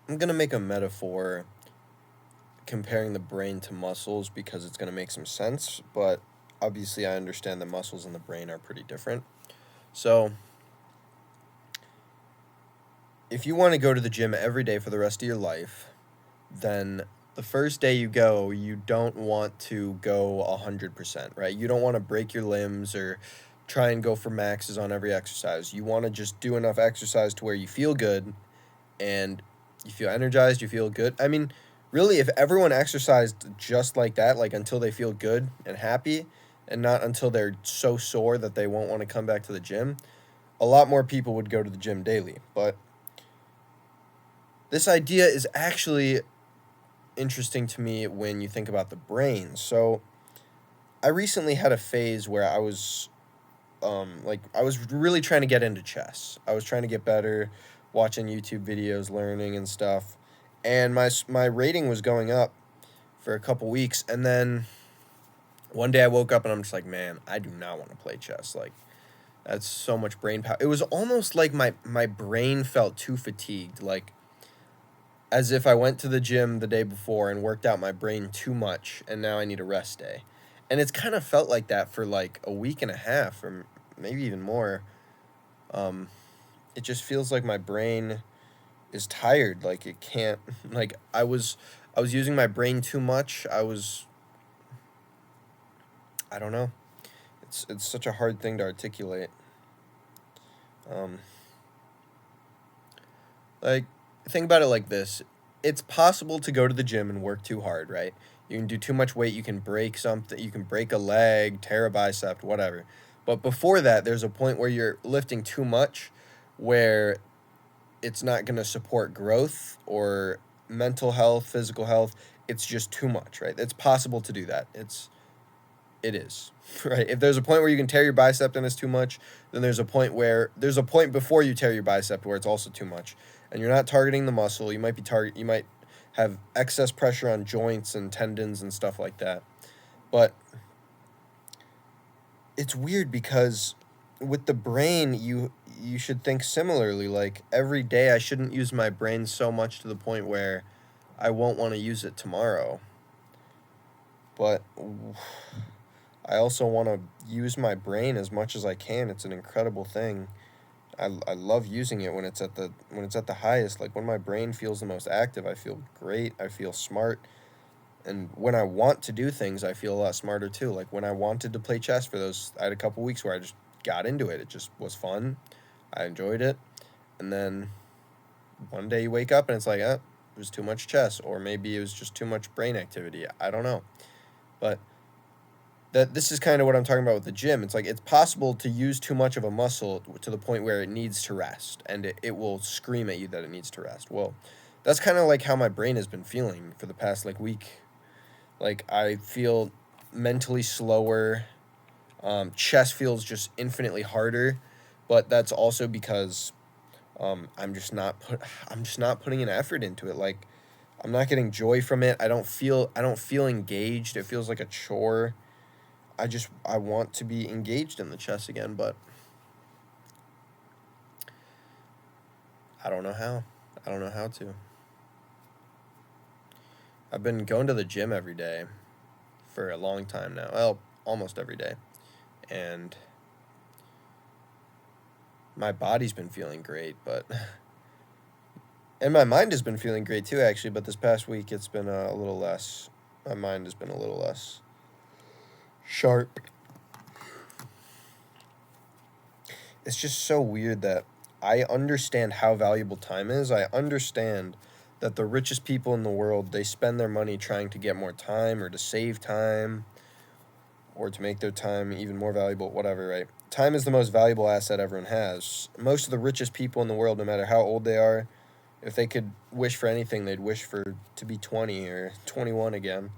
I'm going to make a metaphor comparing the brain to muscles because it's going to make some sense, but obviously I understand the muscles and the brain are pretty different. So, if you want to go to the gym every day for the rest of your life, then the first day you go, you don't want to go 100%, right? You don't want to break your limbs or try and go for maxes on every exercise. You want to just do enough exercise to where you feel good and you feel energized, you feel good. I mean, really, if everyone exercised just like that, like until they feel good and happy, and not until they're so sore that they won't want to come back to the gym, a lot more people would go to the gym daily. But this idea is actually interesting to me when you think about the brain. So, I recently had a phase where I was really trying to get into chess. I was trying to get better, watching YouTube videos, learning and stuff. And my rating was going up for a couple weeks, and then one day I woke up and I'm just like, man, I do not want to play chess. Like, that's so much brain power. It was almost like my brain felt too fatigued, like as if I went to the gym the day before and worked out my brain too much and now I need a rest day. And it's kind of felt like that for like a week and a half or maybe even more. Um, it just feels like my brain is tired, like it can't like I was using my brain too much. I don't know. It's such a hard thing to articulate. Um, like think about it like this. It's possible to go to the gym and work too hard, right? You can do too much weight, you can break something, you can break a leg, tear a bicep, whatever. But before that, there's a point where you're lifting too much where it's not going to support growth or mental health, physical health. It's just too much, right? It's possible to do that. It is, right? If there's a point where you can tear your bicep and it's too much, then there's a point before you tear your bicep where it's also too much. And you're not targeting the muscle. You might have excess pressure on joints and tendons and stuff like that. But it's weird because with the brain you should think similarly. Like every day I shouldn't use my brain so much to the point where I won't want to use it tomorrow. But I also want to use my brain as much as I can. It's an incredible thing. I love using it when it's at the highest. Like when my brain feels the most active, I feel great. I feel smart. And when I want to do things, I feel a lot smarter too. Like when I wanted to play chess for those, I had a couple weeks where I just got into it. It just was fun. I enjoyed it. And then one day you wake up and it's like, it was too much chess, or maybe it was just too much brain activity. I don't know. But that this is kind of what I'm talking about with the gym. It's like it's possible to use too much of a muscle to the point where it needs to rest and it will scream at you that it needs to rest. Well, that's kind of like how my brain has been feeling for the past like week. Like I feel mentally slower. Chess feels just infinitely harder, but that's also because I'm just not putting an effort into it. Like I'm not getting joy from it. I don't feel engaged. It feels like a chore. I want to be engaged in the chess again, but I don't know how. I don't know how to. I've been going to the gym every day for a long time now. Well, almost every day. And my body's been feeling great, but and my mind has been feeling great too actually, but this past week it's been a little less. My mind has been a little less sharp. It's just so weird that I understand how valuable time is. I understand that the richest people in the world, they spend their money trying to get more time or to save time or to make their time even more valuable, whatever, right? Time is the most valuable asset everyone has. Most of the richest people in the world, no matter how old they are, if they could wish for anything, they'd wish for to be 20 or 21 again.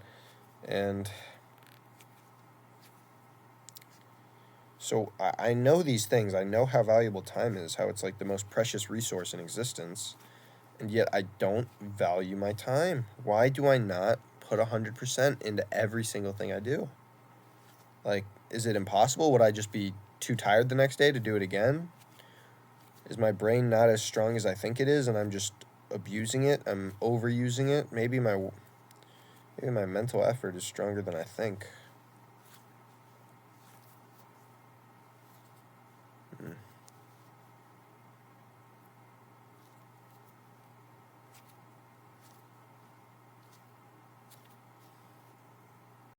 And so I know these things. I know how valuable time is, how it's like the most precious resource in existence. And yet I don't value my time. Why do I not put 100% into every single thing I do? Like, is it impossible? Would I just be too tired the next day to do it again? Is my brain not as strong as I think it is, and I'm just abusing it. I'm overusing it. Maybe my mental effort is stronger than I think.